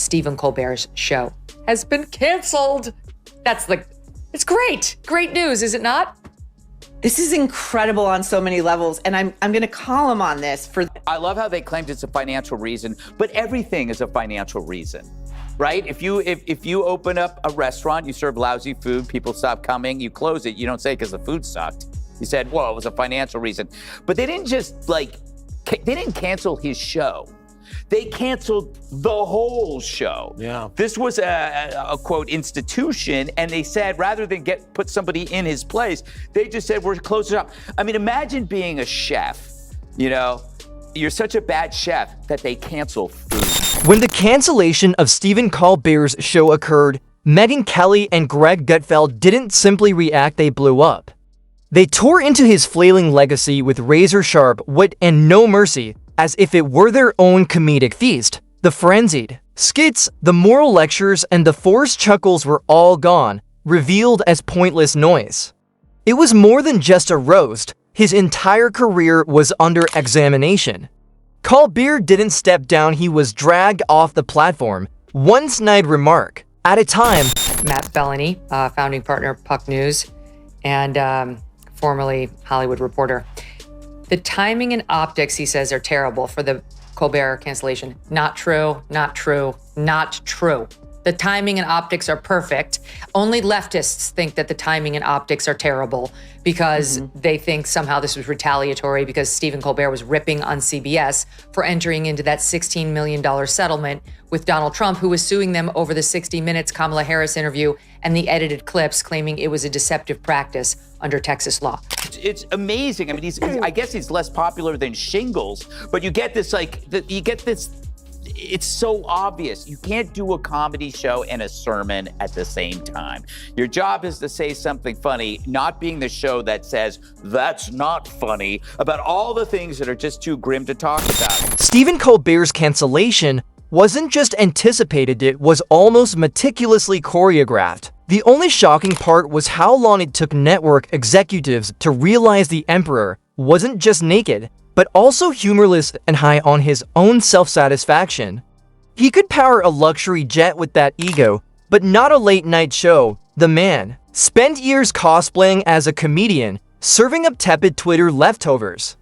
Stephen Colbert's show has been canceled. It's great. Great news, is it not? This is incredible on so many levels, and I'm going to call him on this for. I love how they claimed it's a financial reason, but everything is a financial reason, right? If you open up a restaurant, you serve lousy food, people stop coming, you close it. You don't say because the food sucked. You said, well, it was a financial reason. But they didn't just they didn't cancel his show. They canceled the whole show. Yeah. This was a quote institution, and they said rather than put somebody in his place, they just said we're closing up. I mean, imagine being a chef. You're such a bad chef that they cancel food. When the cancellation of Stephen Colbert's show occurred, Megyn Kelly and Greg Gutfeld didn't simply react; they blew up. They tore into his flailing legacy with razor-sharp wit and no mercy, as if it were their own comedic feast. The frenzied skits, the moral lectures, and the forced chuckles were all gone, revealed as pointless noise. It was more than just a roast. His entire career was under examination. Colbert didn't step down, he was dragged off the platform. One snide remark at a time. Matt Bellany, founding partner of Puck News and formerly Hollywood Reporter. The timing and optics, he says, are terrible for the Colbert cancellation. Not true, not true, not true. The timing and optics are perfect. Only leftists think that the timing and optics are terrible because they think somehow this was retaliatory because Stephen Colbert was ripping on CBS for entering into that $16 million settlement with Donald Trump, who was suing them over the 60 Minutes Kamala Harris interview and the edited clips, claiming it was a deceptive practice under Texas law. It's amazing. I mean, I guess he's less popular than Shingles, but you get this, it's so obvious. You can't do a comedy show and a sermon at the same time. Your job is to say something funny, not being the show that says, that's not funny, about all the things that are just too grim to talk about. Stephen Colbert's cancellation wasn't just anticipated, it was almost meticulously choreographed. The only shocking part was how long it took network executives to realize the emperor wasn't just naked, but also humorless and high on his own self-satisfaction. He could power a luxury jet with that ego, but not a late-night show. The man spent years cosplaying as a comedian, serving up tepid Twitter leftovers.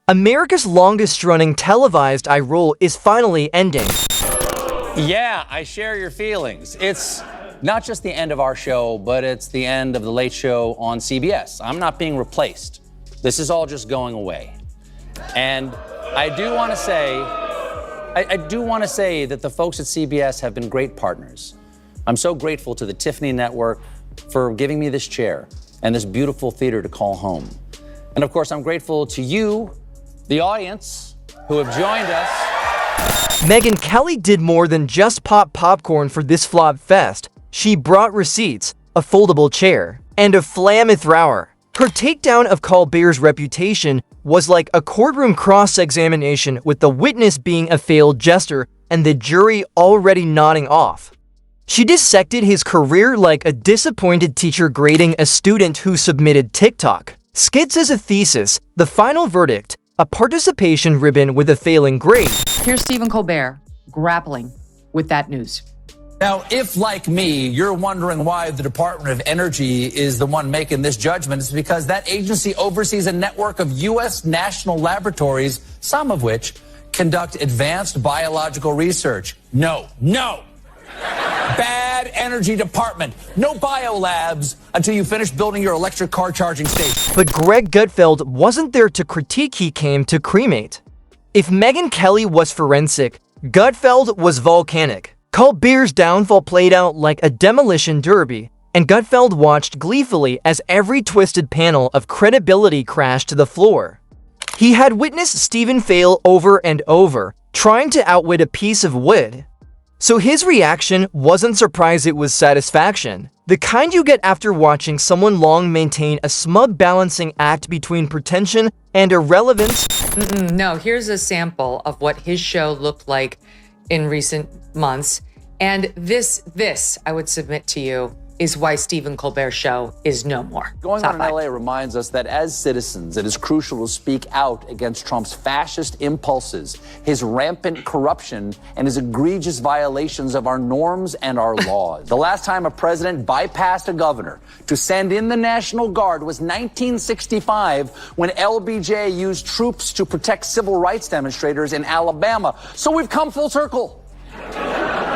America's longest-running televised eye roll is finally ending. Yeah, I share your feelings. It's not just the end of our show, but it's the end of the Late Show on CBS. I'm not being replaced. This is all just going away. And I do want to say that the folks at CBS have been great partners. I'm so grateful to the Tiffany Network for giving me this chair and this beautiful theater to call home. And of course, I'm grateful to you, the audience, who have joined us. Megyn Kelly did more than just pop popcorn for this flop fest. She brought receipts, a foldable chair, and a flamethrower. Her takedown of Colbert's reputation was like a courtroom cross-examination, with the witness being a failed jester and the jury already nodding off. She dissected his career like a disappointed teacher grading a student who submitted TikTok skits as a thesis. The final verdict, a participation ribbon with a failing grade. Here's Stephen Colbert grappling with that news. Now, if, like me, you're wondering why the Department of Energy is the one making this judgment, it's because that agency oversees a network of U.S. national laboratories, some of which conduct advanced biological research. No. Bad energy department. No biolabs until you finish building your electric car charging station. But Greg Gutfeld wasn't there to critique, he came to cremate. If Megyn Kelly was forensic, Gutfeld was volcanic. Colbert's downfall played out like a demolition derby, and Gutfeld watched gleefully as every twisted panel of credibility crashed to the floor. He had witnessed Stephen fail over and over, trying to outwit a piece of wood. So his reaction wasn't surprise, it was satisfaction. The kind you get after watching someone long maintain a smug balancing act between pretension and irrelevance. No, here's a sample of what his show looked like in recent months. And this, I would submit to you, is why Stephen Colbert's show is no more. Going Top on in five. LA reminds us that as citizens, it is crucial to speak out against Trump's fascist impulses, his rampant corruption, and his egregious violations of our norms and our laws. The last time a president bypassed a governor to send in the National Guard was 1965, when LBJ used troops to protect civil rights demonstrators in Alabama. So we've come full circle.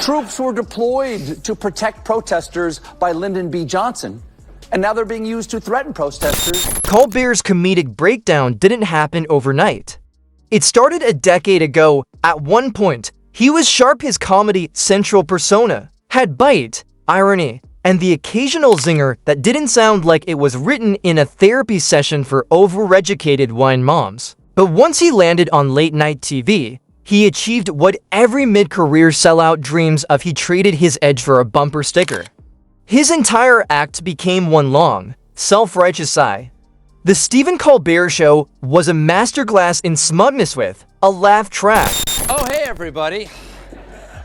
Troops were deployed to protect protesters by Lyndon B. Johnson, and now they're being used to threaten protesters. Colbert's comedic breakdown didn't happen overnight. It started a decade ago. At one point, he was sharp. His comedy central persona had bite, irony, and the occasional zinger that didn't sound like it was written in a therapy session for overeducated wine moms. But once he landed on late-night TV, he achieved what every mid-career sellout dreams of. He traded his edge for a bumper sticker. His entire act became one long, self-righteous sigh. The Stephen Colbert Show was a masterclass in smugness with a laugh track. Oh, hey, everybody.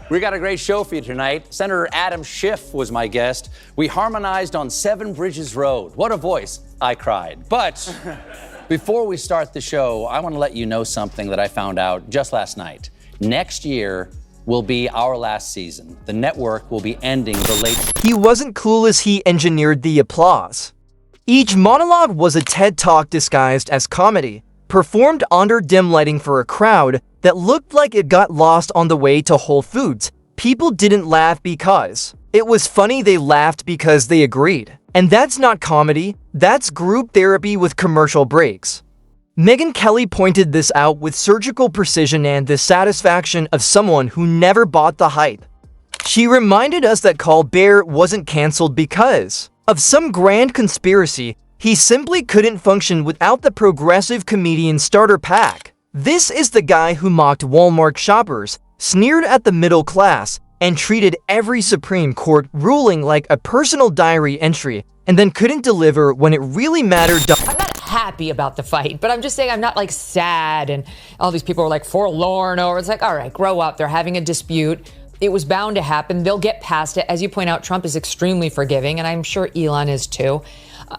We got a great show for you tonight. Senator Adam Schiff was my guest. We harmonized on Seven Bridges Road. What a voice, I cried. But before we start the show, I want to let you know something that I found out just last night. Next year will be our last season. The network will be ending the late... He wasn't clueless. He engineered the applause. Each monologue was a TED Talk disguised as comedy, performed under dim lighting for a crowd that looked like it got lost on the way to Whole Foods. People didn't laugh because it was funny. They laughed because they agreed. And that's not comedy, that's group therapy with commercial breaks. Megyn Kelly pointed this out with surgical precision and the satisfaction of someone who never bought the hype. She reminded us that Colbert wasn't canceled because of some grand conspiracy. He simply couldn't function without the progressive comedian starter pack. This is the guy who mocked Walmart shoppers, sneered at the middle class, and treated every Supreme Court ruling like a personal diary entry, and then couldn't deliver when it really mattered. I'm not happy about the fight, but I'm just saying I'm not like sad and all these people are like forlorn over. It's like, all right, grow up. They're having a dispute. It was bound to happen. They'll get past it. As you point out, Trump is extremely forgiving, and I'm sure Elon is too.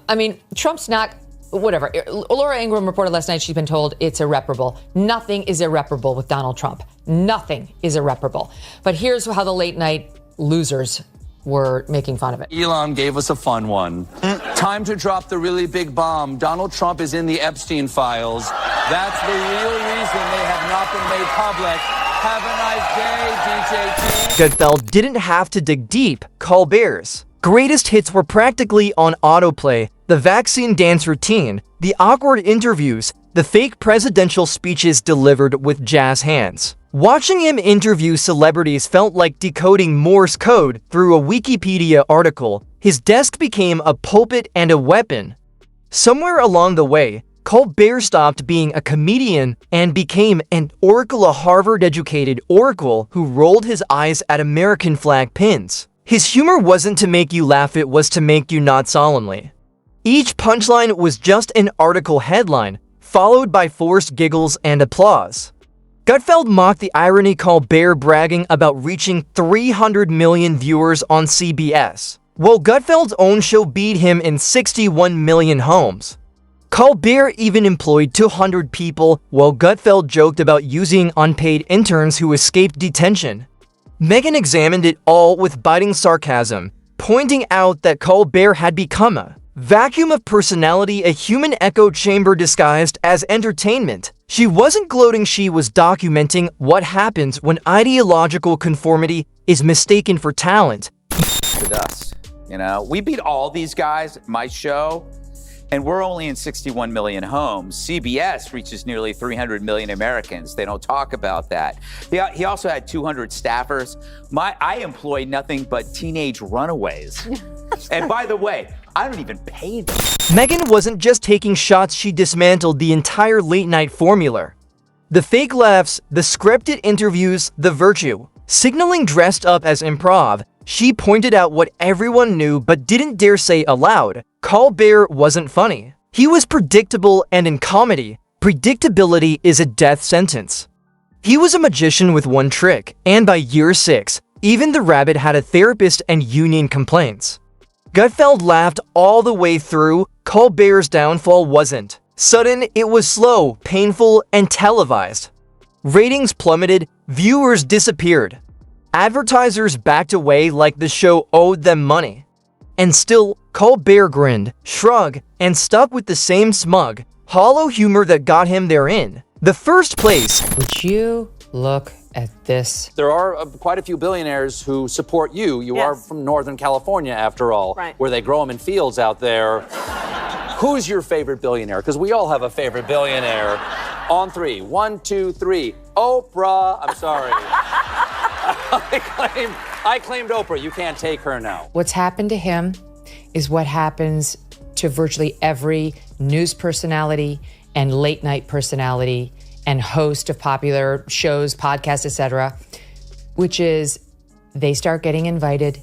I mean, Trump's not, whatever. Laura Ingraham reported last night she's been told it's irreparable. Nothing is irreparable with Donald Trump. Nothing is irreparable. But here's how the late night losers were making fun of it. Elon gave us a fun one. Time to drop the really big bomb. Donald Trump is in the Epstein files. That's the real reason they have not been made public. Have a nice day, DJT. Gutfeld didn't have to dig deep. Colbert's greatest hits were practically on autoplay. The vaccine dance routine, the awkward interviews, the fake presidential speeches delivered with jazz hands. Watching him interview celebrities felt like decoding Morse code through a Wikipedia article. His desk became a pulpit and a weapon. Somewhere along the way, Colbert stopped being a comedian and became an oracle, a Harvard-educated oracle who rolled his eyes at American flag pins. His humor wasn't to make you laugh, it was to make you nod solemnly. Each punchline was just an article headline, followed by forced giggles and applause. Gutfeld mocked the irony, Colbert bragging about reaching 300 million viewers on CBS, while Gutfeld's own show beat him in 61 million homes. Colbert even employed 200 people, while Gutfeld joked about using unpaid interns who escaped detention. Megyn examined it all with biting sarcasm, pointing out that Colbert had become a vacuum of personality, a human echo chamber disguised as entertainment. She wasn't gloating, she was documenting what happens when ideological conformity is mistaken for talent. With us, you know, we beat all these guys at my show, and we're only in 61 million homes. CBS reaches nearly 300 million Americans. They don't talk about that. He also had 200 staffers. I employ nothing but teenage runaways. And by the way, I don't even pay them. Megyn wasn't just taking shots, she dismantled the entire late-night formula. The fake laughs, the scripted interviews, the virtue signaling dressed up as improv. She pointed out what everyone knew but didn't dare say aloud. Colbert wasn't funny. He was predictable, and in comedy, predictability is a death sentence. He was a magician with one trick, and by year 6, even the rabbit had a therapist and union complaints. Gutfeld laughed all the way through. Colbert's downfall wasn't sudden, it was slow, painful, and televised. Ratings plummeted, viewers disappeared. Advertisers backed away like the show owed them money. And still, Colbert grinned, shrugged, and stuck with the same smug, hollow humor that got him there in the first place. Would you look at this? There are quite a few billionaires who support you. You are Yes. from Northern California, after all, Right. where they grow them in fields out there. Who's your favorite billionaire? Because we all have a favorite billionaire. On three. 1, 2, 3. Oprah. I'm sorry. I claimed Oprah. You can't take her now. What's happened to him is what happens to virtually every news personality and late night personality and host of popular shows, podcasts, etc., which is they start getting invited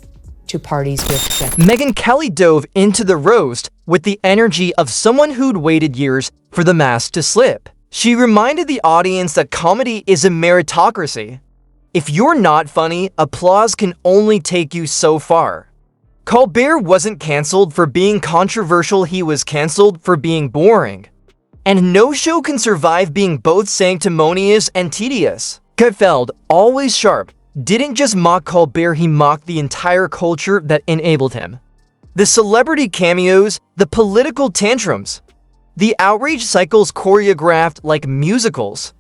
to parties with them. Megyn Kelly dove into the roast with the energy of someone who'd waited years for the mask to slip. She reminded the audience that comedy is a meritocracy. If you're not funny, applause can only take you so far. Colbert wasn't canceled for being controversial, he was canceled for being boring. And no show can survive being both sanctimonious and tedious. Gutfeld, always sharp, didn't just mock Colbert, he mocked the entire culture that enabled him. The celebrity cameos, the political tantrums, the outrage cycles choreographed like musicals.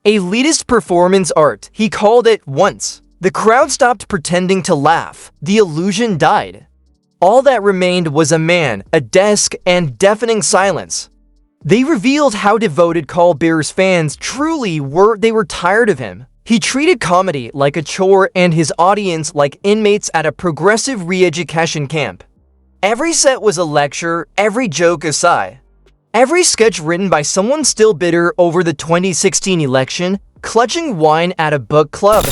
Elitist performance art, he called it once. The crowd stopped pretending to laugh. The illusion died. All that remained was a man, a desk, and deafening silence. They revealed how devoted Colbert's fans truly were. They were tired of him. He treated comedy like a chore and his audience like inmates at a progressive re-education camp. Every set was a lecture, every joke a sigh. Every sketch written by someone still bitter over the 2016 election, clutching wine at a book club.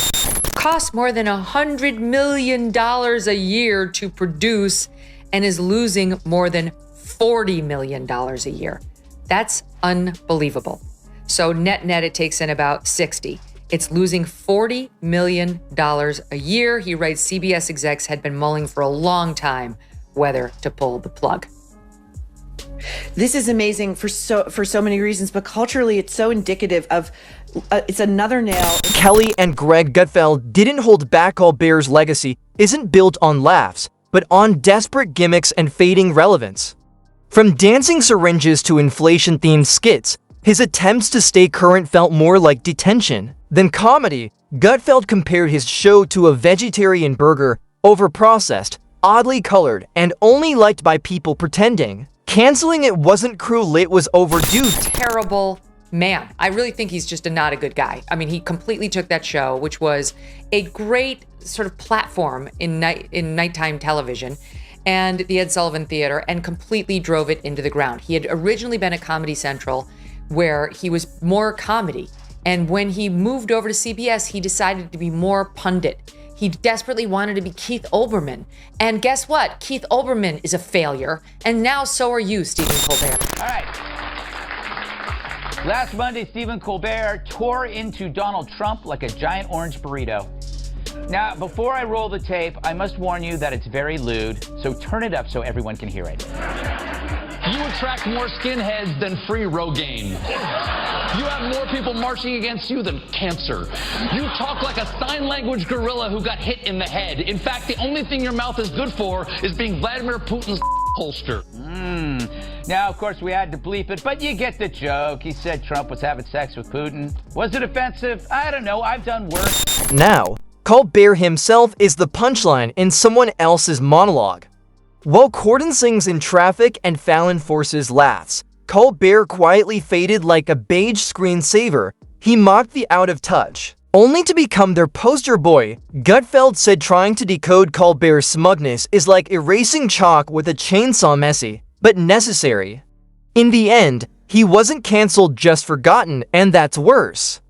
Costs more than $100 million a year to produce and is losing more than $40 million a year. That's unbelievable. So net, it takes in about 60. It's losing $40 million a year. He writes CBS execs had been mulling for a long time whether to pull the plug. This is amazing for so many reasons, but culturally, it's so indicative of. It's another nail. Kelly and Greg Gutfeld didn't hold back. Colbert's legacy isn't built on laughs, but on desperate gimmicks and fading relevance. From dancing syringes to inflation-themed skits, his attempts to stay current felt more like detention than comedy. Gutfeld compared his show to a vegetarian burger, overprocessed, oddly colored, and only liked by people pretending. Canceling it wasn't cruel, it was overdue. Terrible man. I really think he's just not a good guy. I mean, he completely took that show, which was a great sort of platform in nighttime television, and the Ed Sullivan Theater, and completely drove it into the ground. He had originally been at Comedy Central, where he was more comedy. And when he moved over to CBS, he decided to be more pundit. He desperately wanted to be Keith Olbermann. And guess what? Keith Olbermann is a failure. And now so are you, Stephen Colbert. All right. Last Monday, Stephen Colbert tore into Donald Trump like a giant orange burrito. Now, before I roll the tape, I must warn you that it's very lewd, so turn it up so everyone can hear it. You attract more skinheads than free Rogaine. You have more people marching against you than cancer. You talk like a sign language gorilla who got hit in the head. In fact, the only thing your mouth is good for is being Vladimir Putin's holster. Now, of course, we had to bleep it, but you get the joke. He said Trump was having sex with Putin. Was it offensive? I don't know. I've done worse. Now, Colbert himself is the punchline in someone else's monologue. While Corden sings in traffic and Fallon forces laughs, Colbert quietly faded like a beige screensaver. He mocked the out of touch, only to become their poster boy. Gutfeld said trying to decode Colbert's smugness is like erasing chalk with a chainsaw, messy, but necessary. In the end, he wasn't canceled, just forgotten, and that's worse.